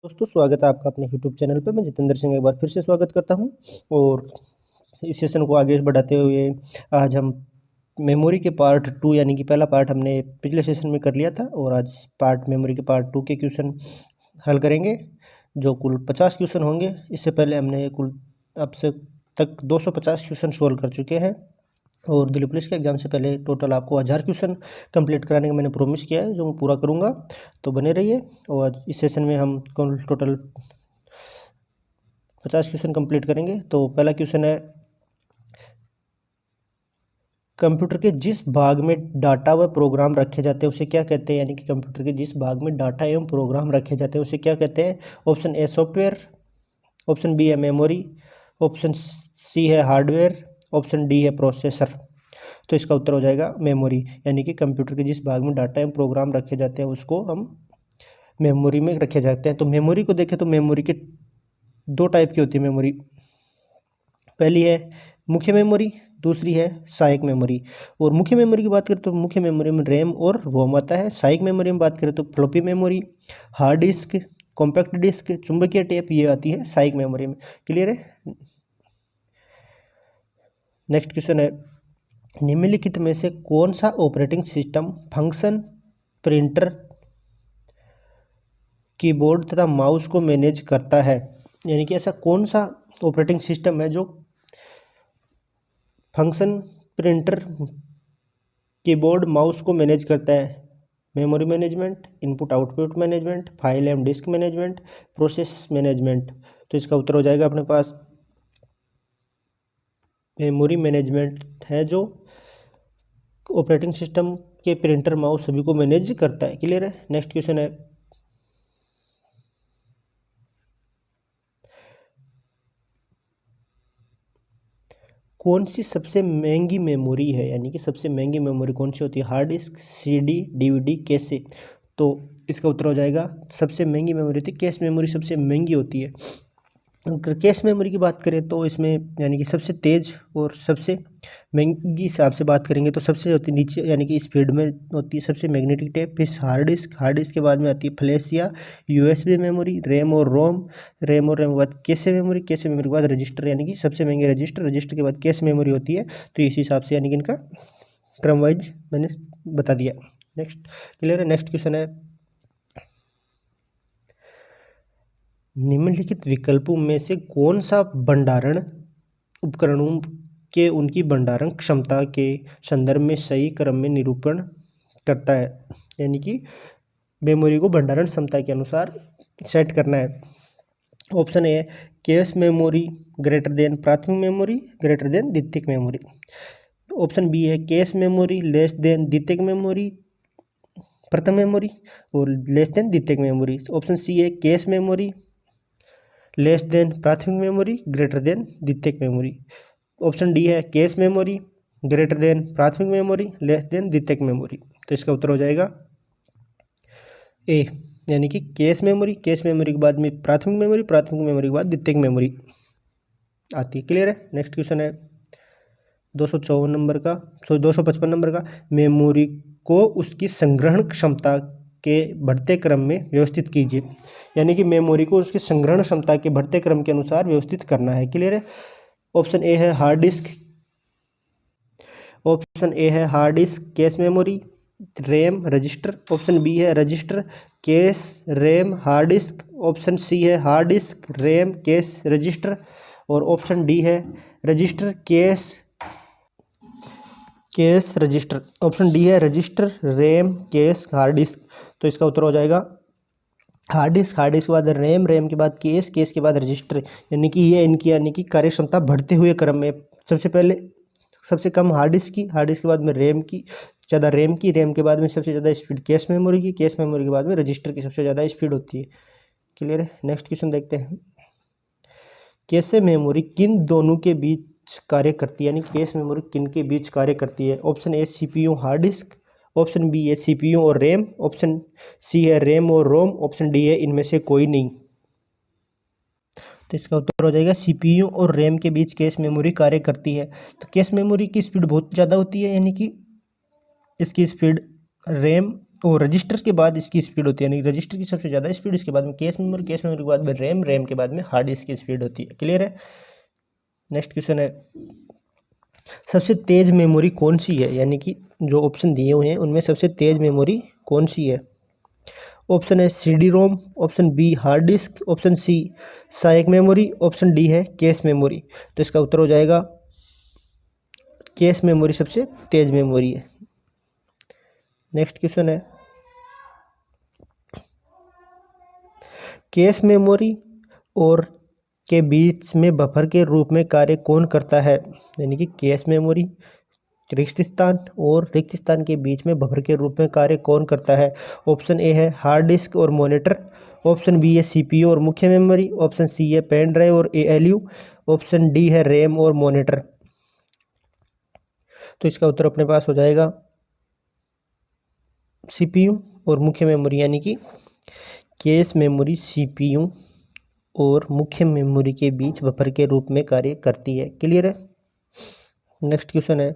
दोस्तों स्वागत है आपका अपने यूट्यूब चैनल पे। मैं जितेंद्र सिंह एक बार फिर से स्वागत करता हूं और इस सेशन को आगे बढ़ाते हुए आज हम मेमोरी के पार्ट 2 यानी कि पहला पार्ट हमने पिछले सेशन में कर लिया था और आज मेमोरी के पार्ट 2 के क्वेश्चन हल करेंगे जो कुल 50 क्वेश्चन होंगे। इससे पहले हमने कुल अब से तक 250 क्वेश्चन सोल्व कर चुके हैं और दिल्ली पुलिस के एग्ज़ाम से पहले टोटल आपको 1000 क्वेश्चन कंप्लीट कराने का मैंने प्रॉमिस किया है जो मैं पूरा करूँगा। तो बने रहिए और इस सेशन में हम टोटल 50 क्वेश्चन कंप्लीट करेंगे। तो पहला क्वेश्चन है, कंप्यूटर के जिस भाग में डाटा व प्रोग्राम रखे जाते हैं उसे क्या कहते हैं? यानी कि कंप्यूटर के जिस भाग में डाटा एवं प्रोग्राम रखे जाते हैं उसे क्या कहते हैं? Option A software, option B है मेमोरी, ऑप्शन सी है हार्डवेयर, ऑप्शन डी है प्रोसेसर। तो इसका उत्तर हो जाएगा मेमोरी। यानी कि कंप्यूटर के जिस भाग में डाटा एवं प्रोग्राम रखे जाते हैं उसको हम मेमोरी में रखे जाते हैं। तो मेमोरी को देखें तो मेमोरी के दो टाइप की होती है मेमोरी। पहली है मुख्य मेमोरी, दूसरी है सहायक मेमोरी। और मुख्य मेमोरी की बात करें तो मुख्य मेमोरी में रैम और रोम आता है। सहायक मेमोरी में बात करें तो floppy memory, hard disk, compact disk, चुंबकीय टेप, ये आती है सहायक मेमोरी में। क्लियर है? नेक्स्ट क्वेश्चन है, निम्नलिखित में से कौन सा operating system function, printer, keyboard तथा माउस को मैनेज करता है? यानी कि ऐसा कौन सा ऑपरेटिंग सिस्टम है जो फंक्शन, प्रिंटर, कीबोर्ड, माउस को मैनेज करता है? Memory management, input output management, file and disc management, process management. तो इसका उत्तर हो जाएगा अपने पास मेमोरी मैनेजमेंट है जो ऑपरेटिंग सिस्टम के प्रिंटर, माउस सभी को मैनेज करता है। क्लियर है? नेक्स्ट क्वेश्चन है, कौन सी सबसे महंगी मेमोरी है? यानी कि सबसे महंगी मेमोरी कौन सी होती है? हार्ड डिस्क, सीडी, डीवीडी, कैसे? तो इसका उत्तर हो जाएगा सबसे महंगी मेमोरी होती है कैश मेमोरी, सबसे महंगी होती है। अगर कैश मेमोरी की बात करें तो इसमें यानी कि सबसे तेज़ और सबसे महंगी हिसाब से बात करेंगे तो सबसे होती है नीचे यानी कि स्पीड में होती है सबसे मैग्नेटिक टेप, फिर हार्ड डिस्क के बाद में आती है फ्लैश या यूएसबी मेमोरी, रैम और रोम, रैम और रैम के बाद कैश मेमोरी, कैश मेमोरी के बाद रजिस्टर, यानी कि सबसे महंगी रजिस्टर के बाद कैश मेमोरी होती है। तो इस हिसाब से यानी कि इनका क्रम वाइज मैंने बता दिया। नेक्स्ट क्लियर है? नेक्स्ट क्वेश्चन है, निम्नलिखित विकल्पों में से कौन सा भंडारण उपकरणों के उनकी भंडारण क्षमता के संदर्भ में सही क्रम में निरूपण करता है? यानी कि मेमोरी को भंडारण क्षमता के अनुसार सेट करना है। ऑप्शन ए है कैश मेमोरी ग्रेटर देन प्राथमिक मेमोरी ग्रेटर देन द्वितीयक मेमोरी। ऑप्शन बी है कैश मेमोरी लेस देन द्वितीयक मेमोरी प्रथम मेमोरी और लेस देन द्वितीयक मेमोरी। ऑप्शन सी है कैश मेमोरी लेस देन प्राथमिक मेमोरी ग्रेटर देन द्वितीयक मेमोरी। ऑप्शन डी है कैश मेमोरी ग्रेटर देन प्राथमिक मेमोरी लेस देन द्वितीयक मेमोरी। तो इसका उत्तर हो जाएगा ए, यानी कि कैश मेमोरी के बाद में प्राथमिक मेमोरी के बाद द्वितीयक मेमोरी आती है। क्लियर है? नेक्स्ट क्वेश्चन है 255 नंबर का, मेमोरी को उसकी संग्रहण क्षमता के बढ़ते क्रम में व्यवस्थित कीजिए। यानी कि मेमोरी को उसकी संग्रहण क्षमता के बढ़ते क्रम के अनुसार व्यवस्थित करना है। क्लियर है? ऑप्शन ए है हार्ड डिस्क, ऑप्शन ए है hard disk cache memory RAM register, option B है register cache RAM hard disk, option C है hard disk RAM cache register और ऑप्शन डी है register cache register. Option D है register RAM cache hard disk. तो इसका उत्तर हो जाएगा हार्ड डिस्क के बाद रैम के बाद कैश के बाद रजिस्टर। यानी कि ये इनकी यानी कि कार्य क्षमता बढ़ते हुए क्रम में सबसे पहले सबसे कम हार्ड डिस्क के बाद में रैम की ज़्यादा, रैम के बाद में सबसे ज़्यादा स्पीड कैश मेमोरी के बाद में रजिस्टर की सबसे ज़्यादा स्पीड होती है। क्लियर है? नेक्स्ट क्वेश्चन देखते हैं, कैसे मेमोरी किन दोनों के बीच कार्य करती है? यानी कैश मेमोरी किन के बीच कार्य करती है? Option A CPU hard disk, option B है सीपीयू और रैम, ऑप्शन सी है रैम और रोम, ऑप्शन डी है इनमें से कोई नहीं। तो इसका उत्तर हो जाएगा सीपीयू और रैम के बीच कैश मेमोरी कार्य करती है। तो कैश मेमोरी की स्पीड बहुत ज़्यादा होती है, यानी कि इसकी स्पीड रैम और रजिस्टर के बाद इसकी स्पीड होती है, यानी रजिस्टर की सबसे ज़्यादा स्पीड, इसके बाद में कैश मेमोरी के बाद में रैम, रैम के बाद में हार्ड डिस्क की स्पीड होती है। क्लियर है। नेक्स्ट क्वेश्चन है, सबसे तेज मेमोरी कौन सी है, यानी कि जो ऑप्शन दिए हुए हैं उनमें सबसे तेज मेमोरी कौन सी है। ऑप्शन है CD ROM, option B hard disk, option C सहायक मेमोरी, ऑप्शन डी है कैश मेमोरी। तो इसका उत्तर हो जाएगा कैश मेमोरी सबसे तेज मेमोरी है। नेक्स्ट क्वेश्चन है, कैश मेमोरी और के बीच में बफर के रूप में कार्य कौन करता है, यानी कि कैश मेमोरी रिक्त स्थान और रिक्त स्थान के बीच में बफर के रूप में कार्य कौन करता है। ऑप्शन ए है हार्ड डिस्क और मॉनिटर, ऑप्शन बी है CPU और मुख्य मेमोरी, ऑप्शन सी है पेन ड्राइव और ALU, ऑप्शन डी है रैम और मॉनिटर। तो इसका उत्तर अपने पास हो जाएगा CPU और मुख्य मेमोरी, यानी कि कैश मेमोरी CPU और मुख्य मेमोरी के बीच बफर के रूप में कार्य करती है। क्लियर है। नेक्स्ट क्वेश्चन है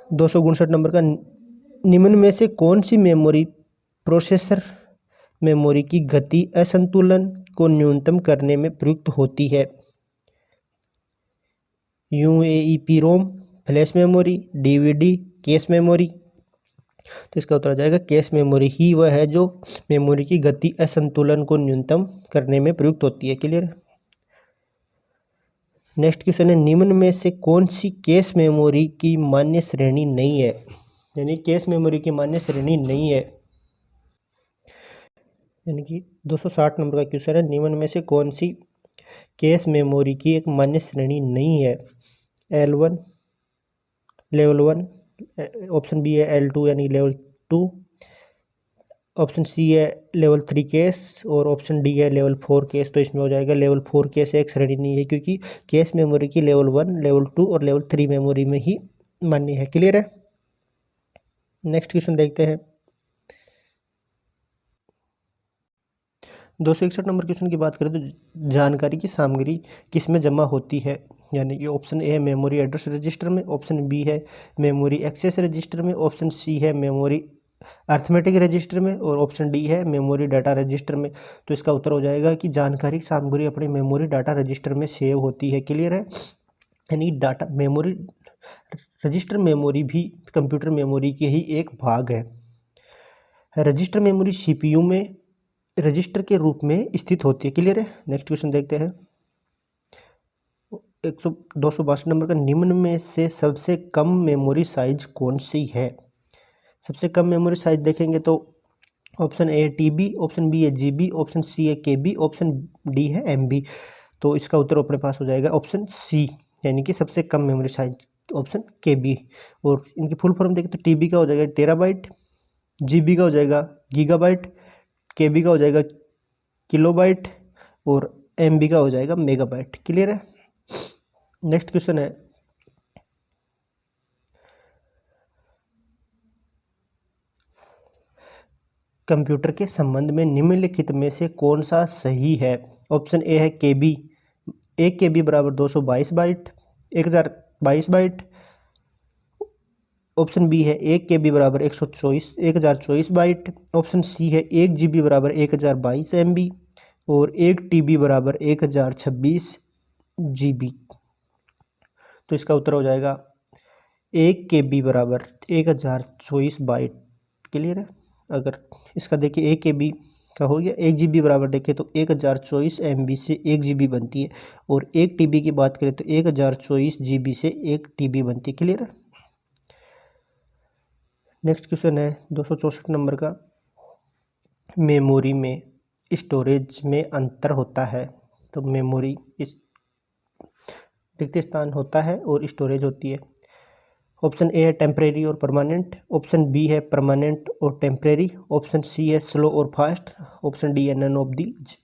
259 नंबर का, निम्न में से कौन सी मेमोरी प्रोसेसर मेमोरी की गति असंतुलन को न्यूनतम करने में प्रयुक्त होती है। UAEP ROM, flash memory, DVD, cache memory. तो इसका उत्तर हो जाएगा कैश मेमोरी ही वह है जो मेमोरी की गति असंतुलन को न्यूनतम करने में प्रयुक्त होती है। क्लियर। नेक्स्ट क्वेश्चन है, निम्न में से कौन सी कैश मेमोरी की मान्य श्रेणी नहीं है, यानी कैश मेमोरी की मान्य श्रेणी नहीं है, यानी कि 260 नंबर का क्वेश्चन है, निम्न में से कौन सी कैश मेमोरी की एक मान्य श्रेणी नहीं है। L1 लेवल 1, ऑप्शन बी है L2 यानी लेवल 2, ऑप्शन सी है लेवल 3 केस और ऑप्शन डी है लेवल 4 केस। तो इसमें हो जाएगा लेवल 4 केस एक श्रेणी नहीं है, क्योंकि केस मेमोरी की लेवल 1, लेवल 2 और लेवल 3 मेमोरी में ही मान्य है। क्लियर है। नेक्स्ट क्वेश्चन देखते हैं 261 नंबर क्वेश्चन की बात करें तो जानकारी की सामग्री किस में जमा होती है, यानी कि ऑप्शन ए है मेमोरी एड्रेस रजिस्टर में, ऑप्शन बी है मेमोरी एक्सेस रजिस्टर में, ऑप्शन सी है मेमोरी अर्थमेटिक रजिस्टर में और ऑप्शन डी है मेमोरी डाटा रजिस्टर में। तो इसका उत्तर हो जाएगा कि जानकारी सामग्री अपनी मेमोरी डाटा रजिस्टर में सेव होती है। क्लियर है। यानी डाटा मेमोरी रजिस्टर मेमोरी भी कंप्यूटर मेमोरी के ही एक भाग है। रजिस्टर मेमोरी CPU में रजिस्टर के रूप में स्थित होती है। क्लियर है। नेक्स्ट क्वेश्चन देखते हैं 262 नंबर का, निम्न में से सबसे कम मेमोरी साइज कौन सी है। सबसे कम मेमोरी साइज देखेंगे तो option A TB, option B है GB, ऑप्शन सी है KB, ऑप्शन डी है MB। तो इसका उत्तर अपने पास हो जाएगा ऑप्शन सी, यानी कि सबसे कम मेमोरी साइज ऑप्शन KB। और इनकी फुल फॉर्म देखें तो TB का हो जाएगा टेराबाइट, GB का हो जाएगा गीगाबाइट, KB का हो जाएगा किलोबाइट और MB का हो जाएगा मेगाबाइट। क्लियर है। नेक्स्ट क्वेश्चन है कंप्यूटर के संबंध में निम्नलिखित में से कौन सा सही है। ऑप्शन ए है KB, 1 KB बराबर 222 बाइट, 1022 बाइट। ऑप्शन बी है 1 KB बराबर 1024 बाइट, ऑप्शन सी है 1 GB बराबर 1022 MB और 1 TB बराबर 1026 GB। तो इसका उत्तर हो जाएगा 1 KB बराबर 1024 बाइट। क्लियर है। अगर इसका देखिए 1 KB का हो गया, 1 GB बराबर देखें तो 1024 MB से 1 GB बनती है और 1 TB की बात करें तो 1024 GB से 1 TB बनती है। क्लियर है। नेक्स्ट क्वेश्चन है 264 नंबर का, मेमोरी में स्टोरेज में अंतर होता है। तो मेमोरी इस रिक्त स्थान होता है और स्टोरेज होती है। ऑप्शन ए है टेम्परेरी और परमानेंट, ऑप्शन बी है परमानेंट और टेम्परेरी, ऑप्शन सी है स्लो और फास्ट, ऑप्शन डी है नन ऑफ दीज।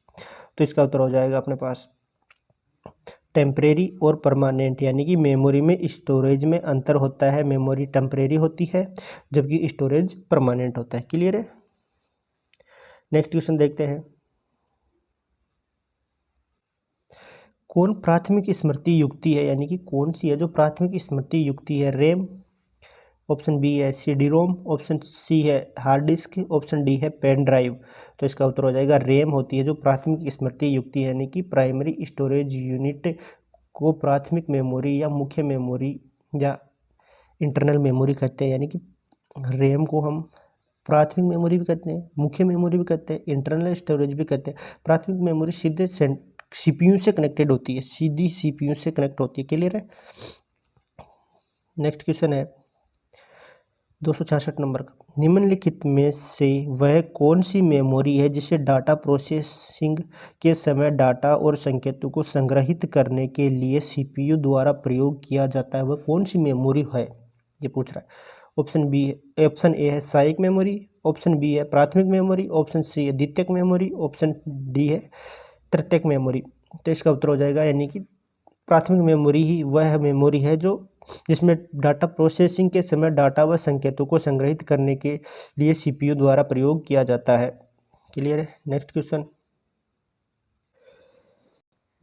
तो इसका उत्तर हो जाएगा अपने पास टेम्परेरी और परमानेंट, यानी कि मेमोरी में स्टोरेज में अंतर होता है। मेमोरी टेम्परेरी होती है जबकि स्टोरेज परमानेंट होता है। क्लियर है। नेक्स्ट क्वेश्चन देखते हैं, कौन प्राथमिक स्मृति युक्ति है, यानी कि कौन सी है जो प्राथमिक स्मृति युक्ति है। रैम, ऑप्शन बी है CD रोम, ऑप्शन सी है हार्ड डिस्क, ऑप्शन डी है पेन ड्राइव। तो इसका उत्तर हो जाएगा रैम होती है जो प्राथमिक स्मृति युक्ति है, यानी कि प्राइमरी स्टोरेज यूनिट को प्राथमिक मेमोरी या मुख्य मेमोरी या इंटरनल मेमोरी कहते हैं। यानी कि रैम को हम प्राथमिक मेमोरी भी कहते हैं, मुख्य मेमोरी भी कहते हैं, इंटरनल स्टोरेज भी कहते हैं। प्राथमिक मेमोरी सीधे CPU से कनेक्टेड होती है, सीधी CPU से कनेक्ट होती है। क्लियर है। नेक्स्ट क्वेश्चन है 266 नंबर का, निम्नलिखित में से वह कौन सी मेमोरी है जिसे डाटा प्रोसेसिंग के समय डाटा और संकेतों को संग्रहित करने के लिए CPU द्वारा प्रयोग किया जाता है, वह कौन सी मेमोरी है, ये पूछ रहा है। ऑप्शन ए है सहायक मेमोरी, ऑप्शन बी है प्राथमिक मेमोरी, ऑप्शन सी है द्वितीयक मेमोरी, ऑप्शन डी है तृतीयक मेमोरी। तो इसका उत्तर हो जाएगा यानी कि प्राथमिक मेमोरी ही वह मेमोरी है जो जिसमें डाटा प्रोसेसिंग के समय डाटा व संकेतों को संग्रहित करने के लिए CPU द्वारा प्रयोग किया जाता है। क्लियर है। नेक्स्ट क्वेश्चन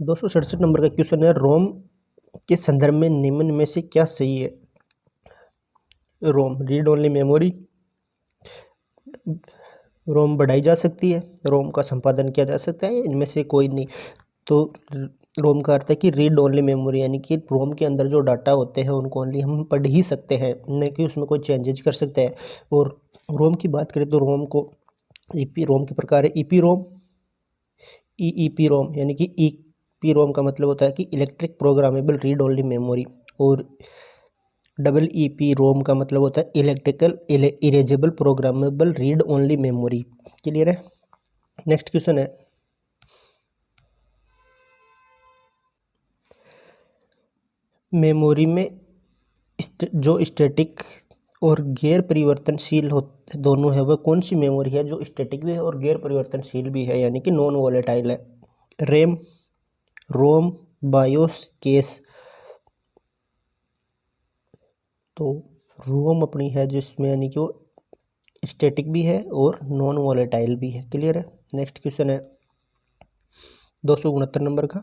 267 नंबर का क्वेश्चन है, रोम के संदर्भ में निम्न में से क्या सही है। रोम रीड ओनली मेमोरी, रोम बढ़ाई जा सकती है, रोम का संपादन किया जा सकता है, इनमें से कोई नहीं। तो रोम का अर्थ है कि रीड ओनली मेमोरी, यानी कि रोम के अंदर जो डाटा होते हैं उनको ओनली हम पढ़ ही सकते हैं, न कि उसमें कोई चेंजेज कर सकते हैं। और रोम की बात करें तो रोम को रोम के प्रकार है ईपी रोम, ईईपी रोम, यानी कि ईपी रोम का मतलब होता है कि electric programmable read only memory, और EEP रोम का मतलब होता है electrical erasable programmable read only memory. Clear है। नेक्स्ट क्वेश्चन है मेमोरी में जो स्टैटिक और गैर परिवर्तनशील दोनों है, वह कौन सी मेमोरी है जो स्टैटिक भी है और गैर परिवर्तनशील भी है, यानी कि नॉन वॉलेटाइल है। रैम, रोम, बायोस, केस। तो रोम अपनी है जिसमें यानी कि वो स्टैटिक भी है और नॉन वॉलेटाइल भी है। क्लियर है। नेक्स्ट क्वेश्चन है 269 नंबर का,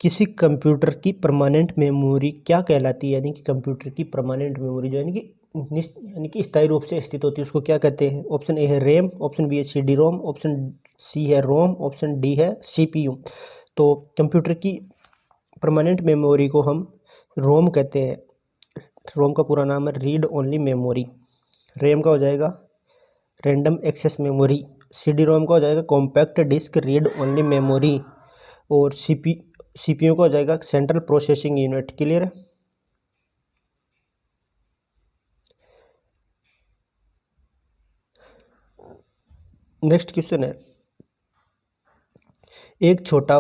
किसी कंप्यूटर की परमानेंट मेमोरी क्या कहलाती है, यानी कि कंप्यूटर की परमानेंट मेमोरी जो यानी कि स्थायी रूप से स्थित होती है उसको क्या कहते हैं। ऑप्शन ए है रैम, ऑप्शन बी है CD रोम, ऑप्शन सी है रोम, ऑप्शन डी है CPU। तो कंप्यूटर की परमानेंट मेमोरी को हम रोम कहते हैं। रोम का पूरा नाम है रीड ओनली मेमोरी। रैम का हो जाएगा random access memory, CD ROM का हो जाएगा compact disk read only memory, और CPU का हो जाएगा सेंट्रल प्रोसेसिंग यूनिट। क्लियर है। नेक्स्ट क्वेश्चन है, एक छोटा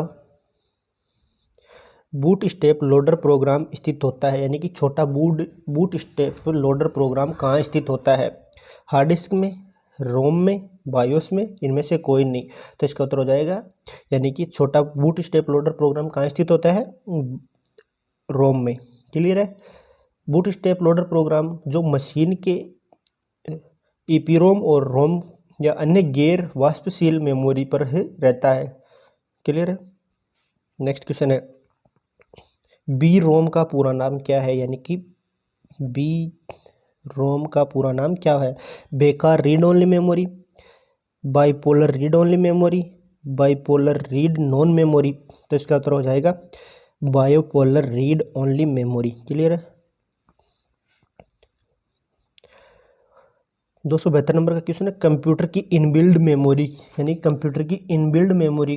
बूट स्टेप लोडर प्रोग्राम स्थित होता है, यानी कि छोटा बूट स्टेप लोडर प्रोग्राम कहाँ स्थित होता है। हार्ड डिस्क में, रोम में, बायोस में, इनमें से कोई नहीं। तो इसका उत्तर हो जाएगा यानी कि छोटा बूट स्टेप लोडर प्रोग्राम कहाँ स्थित होता है, रोम में। क्लियर है। बूट स्टेप लोडर प्रोग्राम जो मशीन के EPROM और रोम या अन्य गैर वाष्पशील मेमोरी पर ही रहता है। क्लियर है। नेक्स्ट क्वेश्चन है, बी रोम का पूरा नाम क्या है, यानी कि बी रोम का पूरा नाम क्या है। बेकार read only memory, bipolar read only memory, bipolar read non memory. तो इसका उत्तर हो जाएगा bipolar read only memory. Clear है। 272 नंबर का क्वेश्चन है, कंप्यूटर की इनबिल्ड मेमोरी, यानी कंप्यूटर की इनबिल्ड मेमोरी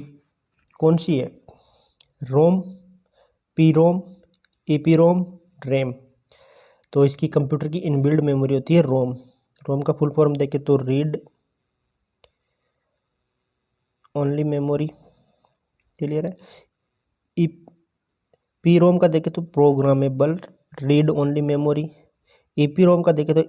कौन सी है। रोम, पी रोम, EP रोम, रैम। तो इसकी कंप्यूटर की इनबिल्ड मेमोरी होती है रोम। रोम का फुल फॉर्म देखें तो रीड ओनली मेमोरी। क्लियर है। पी रोम का देखें तो programmable read only memory, EP रोम का देखें तो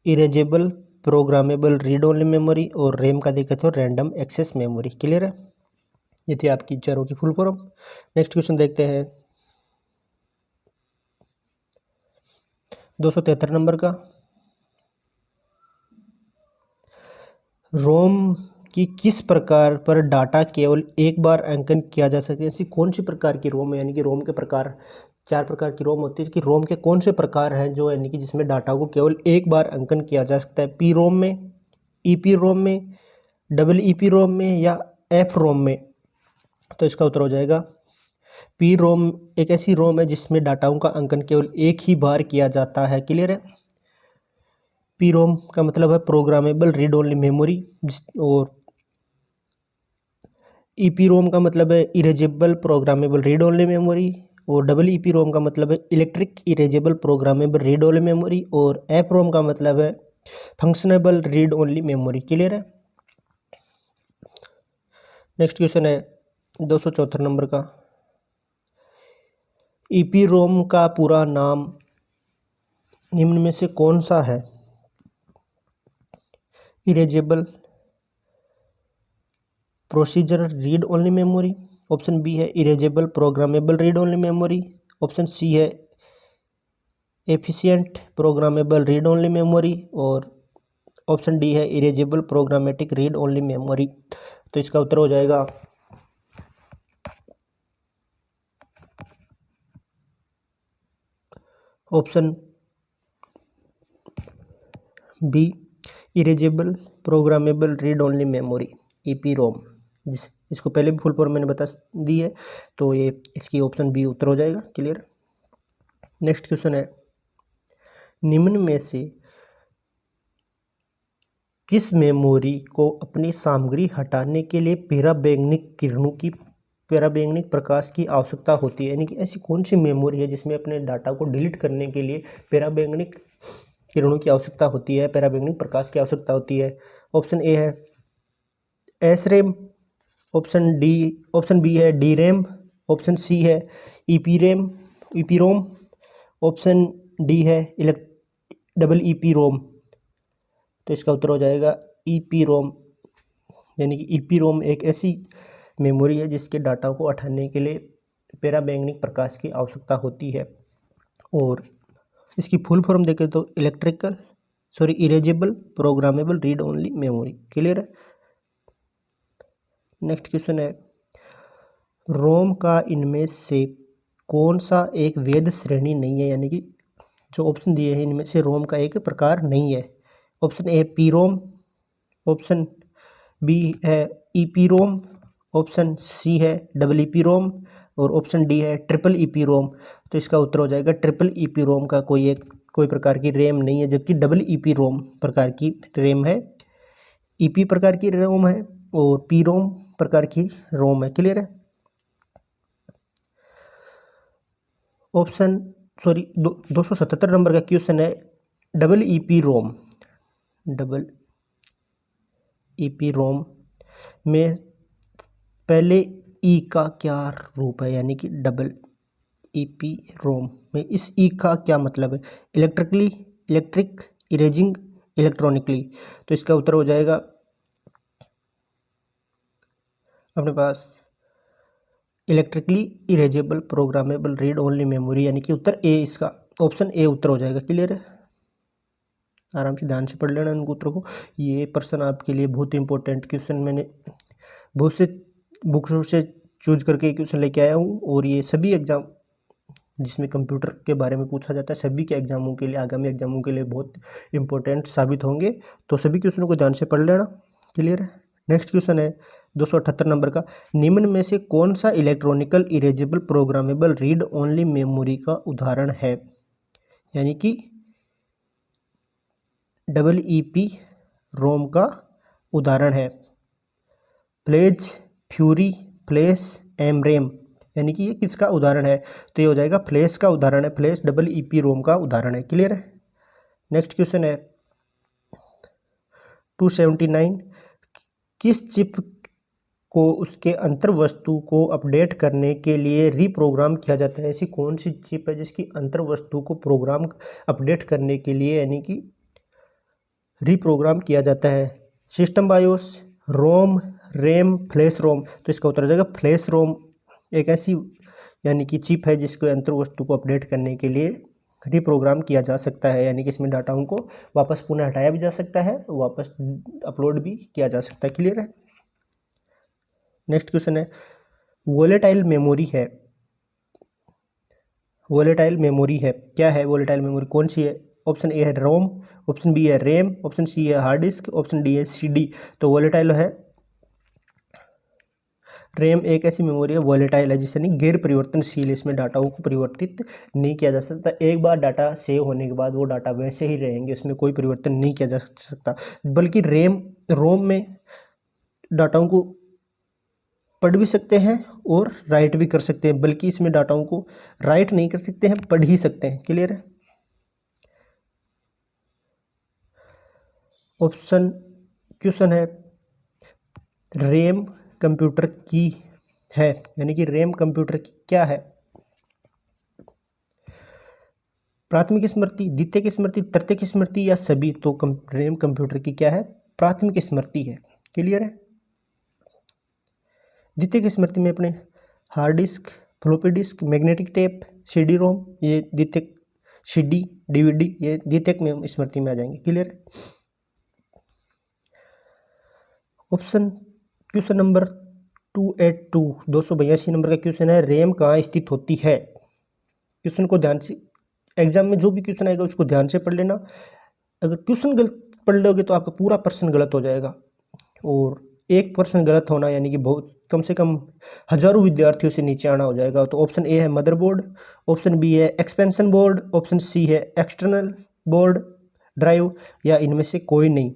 erasable programmable read only memory, और रैम का देखें तो रैंडम एक्सेस मेमोरी। क्लियर है। ये थी आपकी चारों की फुल फॉर्म। नेक्स्ट क्वेश्चन देखते हैं 273 नंबर का, रोम की किस प्रकार पर डाटा केवल एक बार अंकन किया जा सकता है। ऐसी कौन सी प्रकार की रोम है, यानी कि रोम के प्रकार 4 प्रकार की रोम होती है कि रोम के कौन से प्रकार हैं जो यानी कि जिसमें डाटा को केवल एक बार अंकन किया जा सकता है, पी रोम में, ईपी रोम में, डबल ईपी रोम में या एफ रोम में। तो इसका उत्तर हो जाएगा पी रोम एक ऐसी रोम है जिसमें डाटाओं का अंकन केवल एक ही बार किया जाता है। क्लियर है। पी रोम का मतलब है प्रोग्रामेबल रीड ओनली मेमोरी, और ईपी रोम का मतलब है erasable programmable read only memory, और डबल ईपी रोम का मतलब है electric erasable programmable read only memory, और एफ रोम का मतलब है functionable read only memory. Clear है। नेक्स्ट क्वेश्चन है 274 नंबर का, ईपी रोम का पूरा नाम निम्न में से कौन सा है? Erasable procedure read only memory, option B है erasable programmable read only memory, option C है efficient programmable read only memory, और ऑप्शन डी है erasable programmatic read only memory. तो इसका उत्तर हो जाएगा option B erasable programmable read only memory, EP ROM. इसको पहले भी फुल फॉर्म मैंने बता दी है, तो ये इसकी ऑप्शन बी उत्तर हो जाएगा। क्लियर। नेक्स्ट क्वेश्चन है, निम्न में से किस मेमोरी को अपनी सामग्री हटाने के लिए पराबैंगनिक प्रकाश की आवश्यकता होती है? यानी कि ऐसी कौन सी मेमोरी है जिसमें अपने डाटा को डिलीट करने के लिए पराबैंगनिक किरणों की आवश्यकता होती है, पराबैंगनिक प्रकाश की आवश्यकता होती है? ऑप्शन ए है एस रैम, ऑप्शन बी है डी रैम, ऑप्शन सी है ईपी रोम, ऑप्शन डी है डबल ईपी रोम। तो इसका उत्तर हो जाएगा ईपी रोम। यानी कि ईपी रोम एक ऐसी मेमोरी है जिसके डाटा को हटाने के लिए पराबैंगनिक प्रकाश की आवश्यकता होती है, और इसकी फुल फॉर्म देखें तो erasable programmable read only memory. Clear है। नेक्स्ट क्वेश्चन है, रोम का इनमें से कौन सा एक वैध श्रेणी नहीं है? यानी कि जो ऑप्शन दिए हैं इनमें से रोम का एक प्रकार नहीं है। Option A P ROM, option B है ईपी रोम, ऑप्शन सी है डबल ईपी रोम, और ऑप्शन डी है ट्रिपल ईपी रोम। तो इसका उत्तर हो जाएगा ट्रिपल ईपी रोम का कोई प्रकार की रैम नहीं है, जबकि डबल ईपी रोम प्रकार की रैम है। ईपी प्रकार की रोम है और पी रोम प्रकार की रोम है। क्लियर है। ऑप्शन 277 नंबर का क्वेश्चन है, डबल ईपी रोम में पहले ई का क्या रूप है? यानी कि डबल ईपी रोम में इस ई का क्या मतलब है? Electric, erasing, electronically. तो इसका उत्तर हो जाएगा अपने पास electrically erasable programmable read only memory, यानी कि उत्तर ए, इसका ऑप्शन ए उत्तर हो जाएगा। क्लियर है। आराम से ध्यान से पढ़ लेना इन उत्तरों को। ये पर्सन आपके लिए बहुत इंपॉर्टेंट क्वेश्चन मैंने बहुत से बुक्सों से चूज करके क्वेश्चन लेके आया हूँ, और ये सभी एग्जाम जिसमें कंप्यूटर के बारे में पूछा जाता है सभी के एग्जामों के लिए, आगामी एग्जामों के लिए बहुत इंपॉर्टेंट साबित होंगे। तो सभी क्वेश्चनों को ध्यान से पढ़ लेना। क्लियर है। नेक्स्ट क्वेश्चन है 278 नंबर का, निम्न में से कौन सा electronical erasable programmable read only memory का उदाहरण है? यानी कि डबल ईपी रोम का उदाहरण है फ्लेज, फ्यूरी, फ्लैश, एमरेम। यानी कि ये किसका उदाहरण है? तो ये हो जाएगा फ्लैश का उदाहरण है। फ्लैश डबल ईपी रोम का उदाहरण है। क्लियर है। नेक्स्ट क्वेश्चन है 279, किस चिप को उसके अंतर वस्तु को अपडेट करने के लिए रीप्रोग्राम किया जाता है? ऐसी कौन सी चिप है जिसकी अंतर वस्तु को प्रोग्राम अपडेट करने के लिए यानी कि रीप्रोग्राम किया जाता है? सिस्टम बायोस, रोम, रैम, फ्लैश रोम। तो इसका उत्तर हो जाएगा फ्लैश रोम एक ऐसी यानी कि चिप है जिसको अंतर वस्तु को अपडेट करने के लिए रीप्रोग्राम किया जा सकता है, यानी कि इसमें डाटाओं को वापस पुनः हटाया भी जा सकता है, वापस अपलोड भी किया जा सकता है। क्लियर है। नेक्स्ट क्वेश्चन है, वोलेटाइल मेमोरी है वोलेटाइल मेमोरी है। क्या है वोलेटाइल मेमोरी, कौन सी है? ऑप्शन ए है रोम, ऑप्शन बी है रैम, ऑप्शन सी है हार्ड डिस्क, ऑप्शन डी है CD। तो वोलेटाइल है रैम। एक ऐसी मेमोरी है वोलेटाइल है जिससे नहीं गैर परिवर्तनशील, इसमें डाटाओं को परिवर्तित नहीं किया जा सकता। एक बार डाटा सेव होने के बाद वो डाटा वैसे ही रहेंगे, इसमें कोई परिवर्तन नहीं किया जा सकता। बल्कि रोम में डाटाओं को पढ़ भी सकते हैं और राइट भी कर सकते हैं, बल्कि इसमें डाटाओं को राइट नहीं कर सकते हैं, पढ़ ही सकते हैं। क्लियर है? ऑप्शन क्वेश्चन है रैम कंप्यूटर की है, यानी कि रैम कंप्यूटर की क्या है? प्राथमिक स्मृति, द्वितीयक स्मृति, तृतीयक स्मृति या सभी? तो रैम कंप्यूटर की क्या है? प्राथमिक स्मृति है। क्लियर है? द्वितीयक स्मृति में अपने hard disk, floppy disk, magnetic tape, CD रोम, ये द्वितीयक, CD, DVD ये द्वितीयक में स्मृति में आ जाएंगे। क्लियर है? ऑप्शन क्वेश्चन नंबर 282, 282 नंबर का क्वेश्चन है रैम कहाँ स्थित होती है? क्वेश्चन को ध्यान से, एग्जाम में जो भी क्वेश्चन आएगा उसको ध्यान से पढ़ लेना। अगर क्वेश्चन गलत पढ़ लोगे तो आपका पूरा प्रश्न गलत हो जाएगा, और एक प्रश्न गलत होना यानी कि बहुत कम से कम हजारों विद्यार्थियों से नीचे आना हो जाएगा। तो ऑप्शन ए है मदरबोर्ड, ऑप्शन बी है एक्सपेंशन बोर्ड, ऑप्शन सी है एक्सटर्नल बोर्ड ड्राइव, या इनमें से कोई नहीं।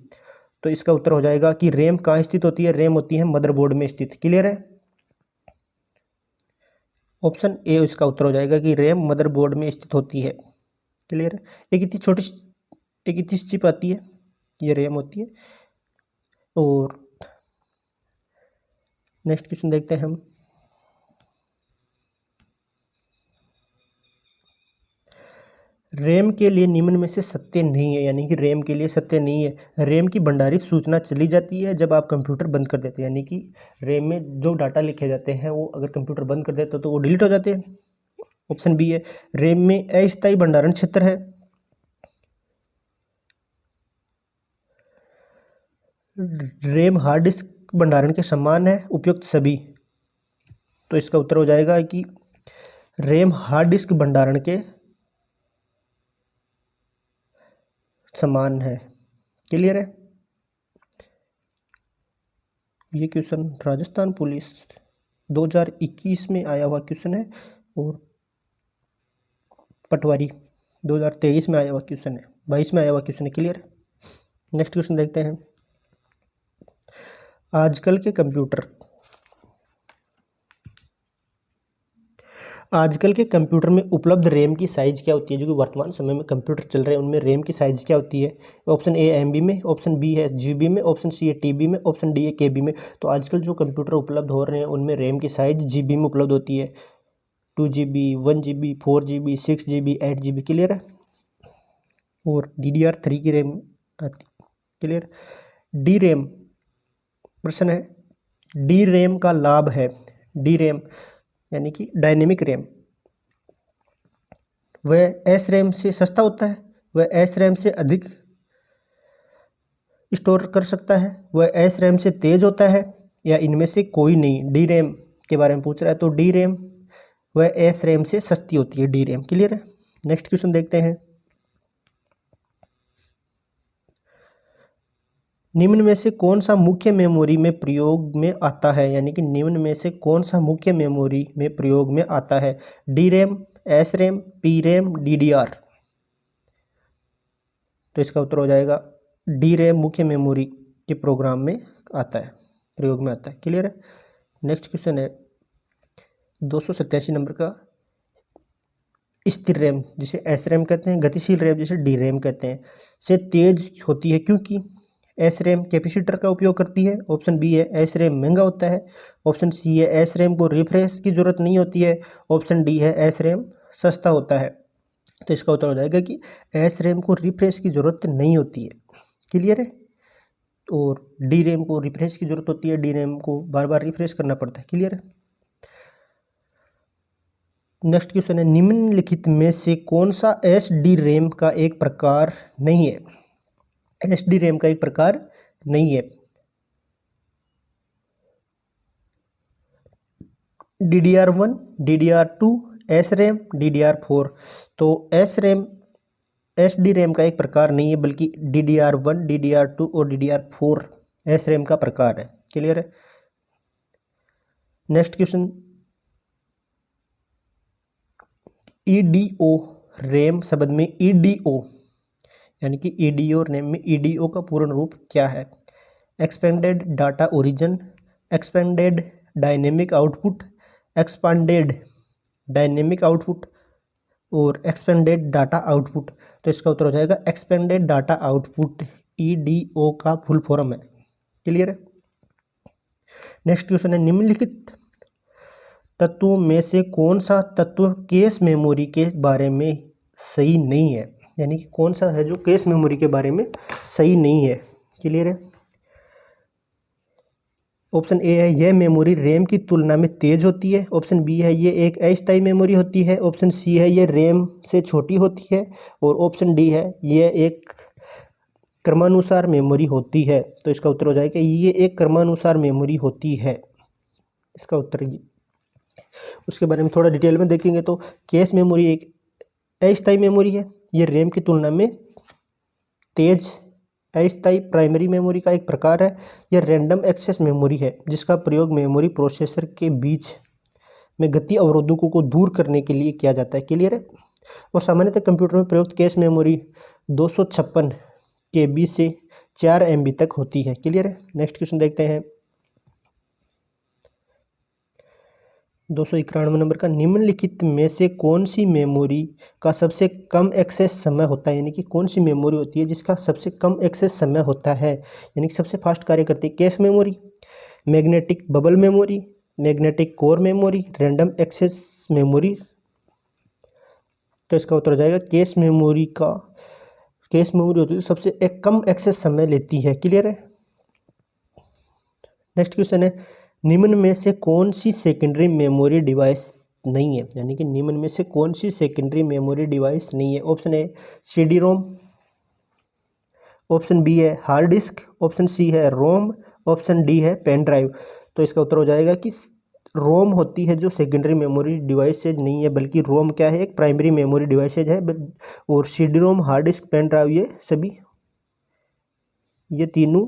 तो इसका उत्तर हो जाएगा कि रैम कहाँ स्थित होती है? रैम होती है मदरबोर्ड में स्थित। क्लियर है? ऑप्शन ए इसका उत्तर हो जाएगा कि रैम मदरबोर्ड में स्थित होती है। क्लियर है? एक इतनी छोटी, एक इतनी चिप आती है, ये रैम होती है। और नेक्स्ट क्वेश्चन देखते हैं हम। रैम के लिए निम्न में से सत्य नहीं है, यानी कि रैम के लिए सत्य नहीं है। रैम की भंडारित सूचना चली जाती है जब आप कंप्यूटर बंद कर देते हैं, यानी कि रैम में जो डाटा लिखे जाते हैं वो अगर कंप्यूटर बंद कर देते तो वो डिलीट हो जाते हैं। ऑप्शन बी है रैम में अस्थायी भंडारण क्षेत्र है। रैम हार्ड डिस्क भंडारण के समान है, उपयुक्त सभी। तो इसका उत्तर हो जाएगा कि रैम हार्ड डिस्क भंडारण के समान है। क्लियर है? ये क्वेश्चन राजस्थान पुलिस 2021 में आया हुआ क्वेश्चन है, और पटवारी 2023 में आया हुआ क्वेश्चन है, 22 में आया हुआ क्वेश्चन है। क्लियर है? नेक्स्ट क्वेश्चन देखते हैं। आजकल के कंप्यूटर में उपलब्ध रैम की साइज क्या होती है? जो कि वर्तमान समय में कंप्यूटर चल रहे हैं उनमें रैम की साइज क्या होती है? ऑप्शन ए MB में, ऑप्शन बी है GB में, ऑप्शन सी है TB में, ऑप्शन डी है KB में। तो आजकल जो कंप्यूटर उपलब्ध हो रहे हैं उनमें रैम की साइज GB में उपलब्ध होती है। 2GB, 1GB, 4GB, 6GB, 8GB। Clear है? और DDR3 की रैम आती। क्लियर? डी रैम, प्रश्न है डी रैम का लाभ है। डी रैम यानी कि डायनेमिक रैम, वह एस रैम से सस्ता होता है, वह एस रैम से अधिक स्टोर कर सकता है, वह एस रैम से तेज होता है, या इनमें से कोई नहीं। डी रैम के बारे में पूछ रहा है, तो डी रैम वह एस रैम से सस्ती होती है, डी रैम। क्लियर है? नेक्स्ट क्वेश्चन देखते हैं। निम्न में से कौन सा मुख्य मेमोरी में प्रयोग में आता है? यानी कि निम्न में से कौन सा मुख्य मेमोरी में प्रयोग में आता है? D RAM, S RAM, P RAM, DDR। तो इसका उत्तर हो जाएगा डी रैम मुख्य मेमोरी के प्रोग्राम में आता है, प्रयोग में आता है। क्लियर है? नेक्स्ट क्वेश्चन है 287 नंबर का। स्थिर रैम जिसे एस रैम कहते हैं, गतिशील रैम जिसे डी रैम कहते हैं, से तेज होती है क्योंकि एस रैम कैपेसिटर का उपयोग करती है। ऑप्शन बी है एस रैम महंगा होता है, ऑप्शन सी है एस रैम को रिफ्रेश की जरूरत नहीं होती है, ऑप्शन डी है एस रैम सस्ता होता है। तो इसका उत्तर हो जाएगा कि एस रैम को रिफ्रेश की जरूरत नहीं होती है। क्लियर है? और डी रैम को रिफ्रेश की जरूरत होती है, डी रैम को बार बार रिफ्रेश करना पड़ता है। क्लियर है? नेक्स्ट क्वेश्चन है निम्नलिखित में से कौन सा SD रैम का एक प्रकार नहीं है? SD रैम का एक प्रकार नहीं है। DDR1, DDR2, S RAM, DDR4। तो एस रैम SD रैम का एक प्रकार नहीं है, बल्कि DDR1, DDR2 और DDR4 एस रैम का प्रकार है। क्लियर है। नेक्स्ट क्वेश्चन, EDO रैम शब्द में EDO यानी कि EDO रैम में EDO का पूर्ण रूप क्या है? Expanded data origin, expanded dynamic output, expanded dynamic output और एक्सपेंडेड डाटा आउटपुट। तो इसका उत्तर हो जाएगा एक्सपेंडेड डाटा आउटपुट, EDO का फुल फॉर्म है। क्लियर है। नेक्स्ट क्वेश्चन है, निम्नलिखित तत्वों में से कौन सा तत्व केस मेमोरी के बारे में सही नहीं है? यानी कि कौन सा है जो केस मेमोरी के बारे में सही नहीं है? क्लियर है। ऑप्शन ए है यह मेमोरी रैम की तुलना में तेज होती है। ऑप्शन बी है ये एक अस्थायी मेमोरी होती है। ऑप्शन सी है ये रैम से छोटी होती है। और ऑप्शन डी है यह एक क्रमानुसार मेमोरी होती है। तो इसका उत्तर हो जाएगा ये एक क्रमानुसार मेमोरी होती है। इसका उत्तर ये। उसके बारे में थोड़ा डिटेल में देखेंगे तो कैश मेमोरी एक अस्थायी मेमोरी है। ये रैम की तुलना में तेज अस्थायी प्राइमरी मेमोरी का एक प्रकार है। यह रैंडम एक्सेस मेमोरी है जिसका प्रयोग मेमोरी प्रोसेसर के बीच में गति अवरोधकों को दूर करने के लिए किया जाता है। क्लियर है। और सामान्यतः कंप्यूटर में प्रयुक्त कैश मेमोरी 256 KB से 4 MB तक होती है। क्लियर है। नेक्स्ट क्वेश्चन देखते हैं 291 नंबर का, निम्नलिखित में से कौन सी मेमोरी का सबसे कम एक्सेस समय होता है? यानी कि कौन सी मेमोरी होती है जिसका सबसे कम एक्सेस समय होता है, यानी कि सबसे फास्ट कार्य करती है? Cache memory, magnetic bubble memory, magnetic core memory, random access memory. तो इसका उत्तर हो जाएगा कैश मेमोरी का कैश मेमोरी होती है सबसे एक कम एक्सेस समय लेती है। क्लियर है। नेक्स्ट क्वेश्चन है, निम्न में से कौन सी सेकेंडरी मेमोरी डिवाइस नहीं है? यानी कि निम्न में से कौन सी सेकेंडरी मेमोरी डिवाइस नहीं है? Option A CD-ROM, option B है हार्ड डिस्क, ऑप्शन सी है रोम, ऑप्शन डी है पेन ड्राइव। तो इसका उत्तर हो जाएगा कि रोम होती है जो सेकेंडरी मेमोरी डिवाइसेज नहीं है, बल्कि रोम क्या है, एक प्राइमरी मेमोरी डिवाइसेज है। और CD-ROM, hard disk, pen drive ये तीनों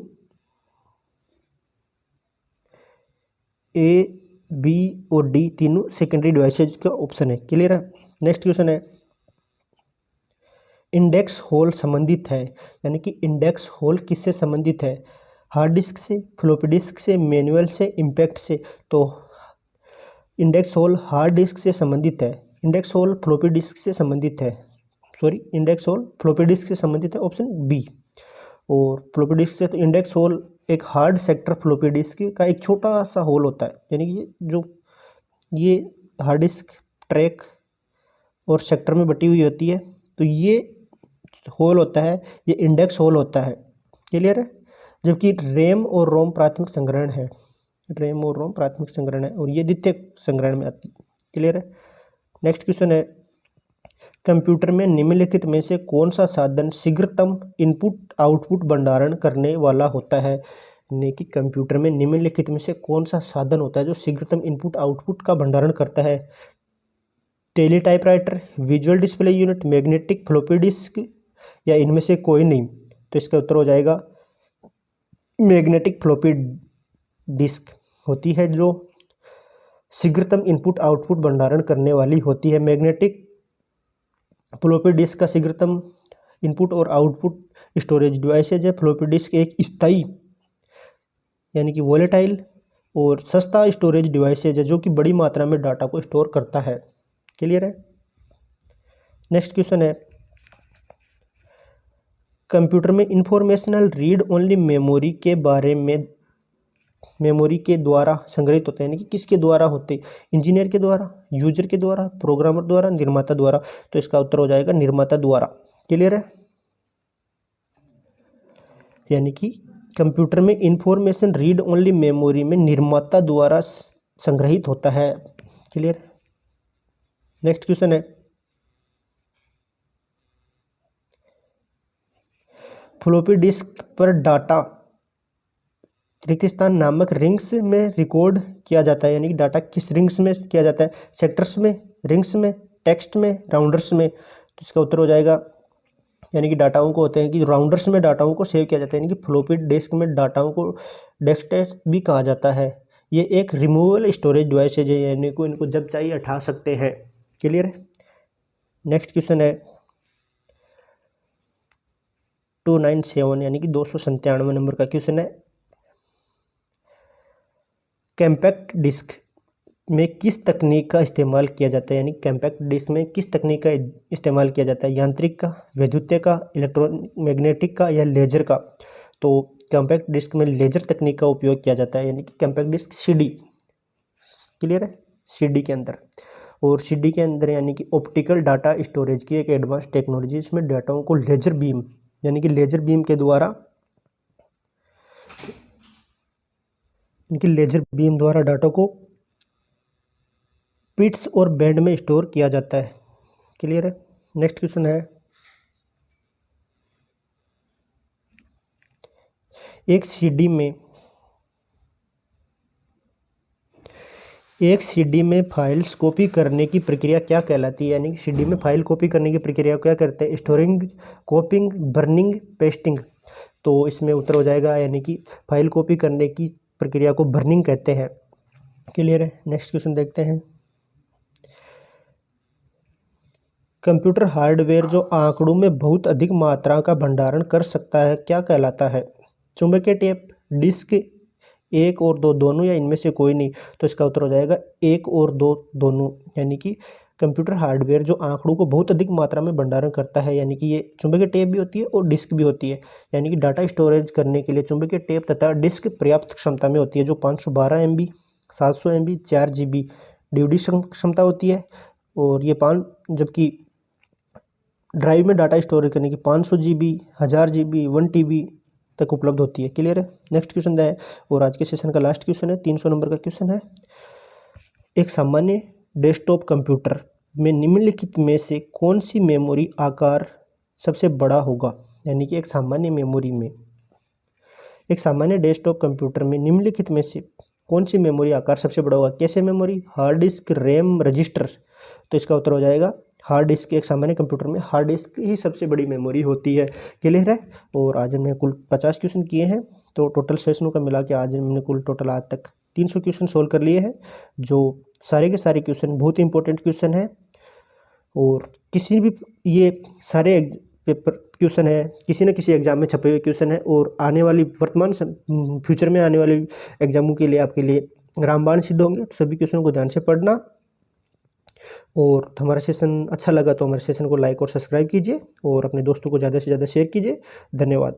A, B और D तीनों सेकेंडरी डिवाइसेज का ऑप्शन है। क्लियर है। नेक्स्ट क्वेश्चन है, इंडेक्स होल संबंधित है, यानी कि इंडेक्स होल किससे संबंधित है? हार्ड डिस्क से, फ्लॉपी डिस्क से, मैनुअल से, इम्पैक्ट से। तो इंडेक्स होल हार्ड डिस्क से संबंधित है, इंडेक्स होल फ्लॉपी डिस्क से संबंधित है। इंडेक्स होल फ्लॉपी डिस्क से संबंधित है, ऑप्शन बी। और फ्लॉपी डिस्क से तो इंडेक्स होल एक हार्ड सेक्टर फ्लॉपी डिस्क का एक छोटा सा होल होता है, यानी कि ये हार्ड डिस्क ट्रैक और सेक्टर में बटी हुई होती है, तो ये होल होता है, ये इंडेक्स होल होता है। क्लियर है। जबकि रैम और रोम प्राथमिक संग्रहण है, रैम और रोम प्राथमिक संग्रहण है और ये द्वितीयक संग्रहण में आती है। क्लियर है। नेक्स्ट क्वेश्चन है, कंप्यूटर में निम्नलिखित में से कौन सा साधन शीघ्रतम इनपुट आउटपुट भंडारण करने वाला होता है? यानी कि कंप्यूटर में निम्नलिखित में से कौन सा साधन होता है जो शीघ्रतम इनपुट आउटपुट का भंडारण करता है? Teletypewriter, visual display unit, magnetic floppy disk या इनमें से कोई नहीं? तो इसका उत्तर हो जाएगा मैग्नेटिक फ्लॉपी डिस्क होती है जो शीघ्रतम इनपुट आउटपुट भंडारण करने वाली होती है। मैग्नेटिक फ्लॉपी डिस्क का शीघ्रतम इनपुट और आउटपुट स्टोरेज डिवाइसेज है। फ्लॉपी डिस्क एक स्थायी यानी कि वोलेटाइल और सस्ता स्टोरेज डिवाइसेज है जो कि बड़ी मात्रा में डाटा को स्टोर करता है। क्लियर है। नेक्स्ट क्वेश्चन है, कंप्यूटर में इंफॉर्मेशनल रीड ओनली मेमोरी के बारे में मेमोरी के द्वारा संग्रहित होते हैं, यानी कि किसके द्वारा होते? इंजीनियर के द्वारा, यूजर के द्वारा, प्रोग्रामर द्वारा, निर्माता द्वारा। तो इसका उत्तर हो जाएगा निर्माता द्वारा। क्लियर है। यानी कि कंप्यूटर में इंफॉर्मेशन रीड ओनली मेमोरी में निर्माता द्वारा संग्रहित होता है। क्लियर। नेक्स्ट क्वेश्चन है, फ्लॉपी डिस्क पर डाटा रिक्त स्थान नामक रिंग्स में रिकॉर्ड किया जाता है, यानी कि डाटा किस रिंग्स में किया जाता है? सेक्टर्स में, रिंग्स में, टेक्स्ट में, राउंडर्स में। तो इसका उत्तर हो जाएगा यानी कि डाटाओं को होते हैं कि राउंडर्स में डाटाओं को सेव किया जाता है, यानी कि फ्लॉपी डिस्क में डाटाओं को डेस्कटॉप भी कहा जाता है। ये एक रिमूवेबल स्टोरेज डिवाइस है, यानी को इनको जब चाहिए हटा सकते हैं। क्लियर है। नेक्स्ट क्वेश्चन है 297 यानी कि 297 नंबर का क्वेश्चन है। कॉम्पैक्ट डिस्क में किस तकनीक का इस्तेमाल किया जाता है, यानी कॉम्पैक्ट डिस्क में किस तकनीक का इस्तेमाल किया जाता है, यांत्रिक का, वैद्युतीय का, इलेक्ट्रोमैग्नेटिक का या लेजर का। तो कॉम्पैक्ट डिस्क में लेजर तकनीक का उपयोग किया जाता है, यानी कि कॉम्पैक्ट डिस्क सीडी। क्लियर है, सीडी के अंदर। और सीडी के अंदर यानी कि ऑप्टिकल डाटा स्टोरेज की एक एडवांस टेक्नोलॉजी, इसमें डाटाओं को लेजर बीम यानी कि लेजर बीम के द्वारा, इनकी लेजर बीम द्वारा डाटा को पिट्स और बैंड में स्टोर किया जाता है। क्लियर है। नेक्स्ट क्वेश्चन है एक सीडी में फाइल्स कॉपी करने की प्रक्रिया क्या कहलाती है, यानी कि सीडी में फाइल कॉपी करने की प्रक्रिया क्या करते हैं, स्टोरिंग, कॉपिंग, बर्निंग, पेस्टिंग। तो इसमें उत्तर हो जाएगा यानी कि फाइल कॉपी करने की प्रक्रिया को बर्निंग कहते हैं। क्लियर है। नेक्स्ट क्वेश्चन देखते हैं। कंप्यूटर हार्डवेयर जो आंकड़ों में बहुत अधिक मात्रा का भंडारण कर सकता है क्या कहलाता है, चुंबकीय टेप, डिस्क, एक और दो दोनों या इनमें से कोई नहीं। तो इसका उत्तर हो जाएगा एक और दो दोनों, यानी कि कंप्यूटर हार्डवेयर जो आंकड़ों को बहुत अधिक मात्रा में भंडारण करता है, यानी कि ये चुंबकीय टेप भी होती है और डिस्क भी होती है। यानी कि डाटा स्टोरेज करने के लिए चुंबकीय टेप तथा डिस्क पर्याप्त क्षमता में होती है, जो 512 MB, 700 MB, 4 GB DVD क्षमता होती है। और ये जबकि ड्राइव में डाटा स्टोरेज करने की 500 GB, 1000 GB, 1 TB तक उपलब्ध होती है। क्लियर है। नेक्स्ट क्वेश्चन है और आज के सेशन का लास्ट क्वेश्चन है, 300 नंबर का क्वेश्चन है। एक सामान्य डेस्कटॉप कंप्यूटर में निम्नलिखित में से कौन सी मेमोरी आकार सबसे बड़ा होगा, यानी कि एक सामान्य डेस्कटॉप कंप्यूटर में निम्नलिखित में से कौन सी मेमोरी आकार सबसे बड़ा होगा। कैसे memory, hard disk, RAM, register. तो इसका उत्तर हो जाएगा हार्ड डिस्क। एक सामान्य कंप्यूटर में हार्ड डिस्क ही सबसे बड़ी मेमोरी होती है। क्लियर है। और आज हमने कुल 50 क्वेश्चन किए हैं, तो टोटल सेशनों का मिला के आज हमने कुल टोटल आज तक 300 क्वेश्चन सोल्व कर लिए हैं, जो सारे के सारे क्वेश्चन बहुत इंपॉर्टेंट क्वेश्चन हैं। और किसी भी ये सारे पेपर क्वेश्चन है किसी न किसी एग्जाम में छपे हुए क्वेश्चन है, और आने वाली फ्यूचर में आने वाली एग्जामों के लिए आपके लिए रामबाण सिद्ध होंगे। तो सभी क्वेश्चनों को ध्यान से पढ़ना। और हमारा सेशन अच्छा लगा तो हमारे सेशन को लाइक और सब्सक्राइब कीजिए और अपने दोस्तों को ज़्यादा से ज़्यादा शेयर कीजिए। धन्यवाद।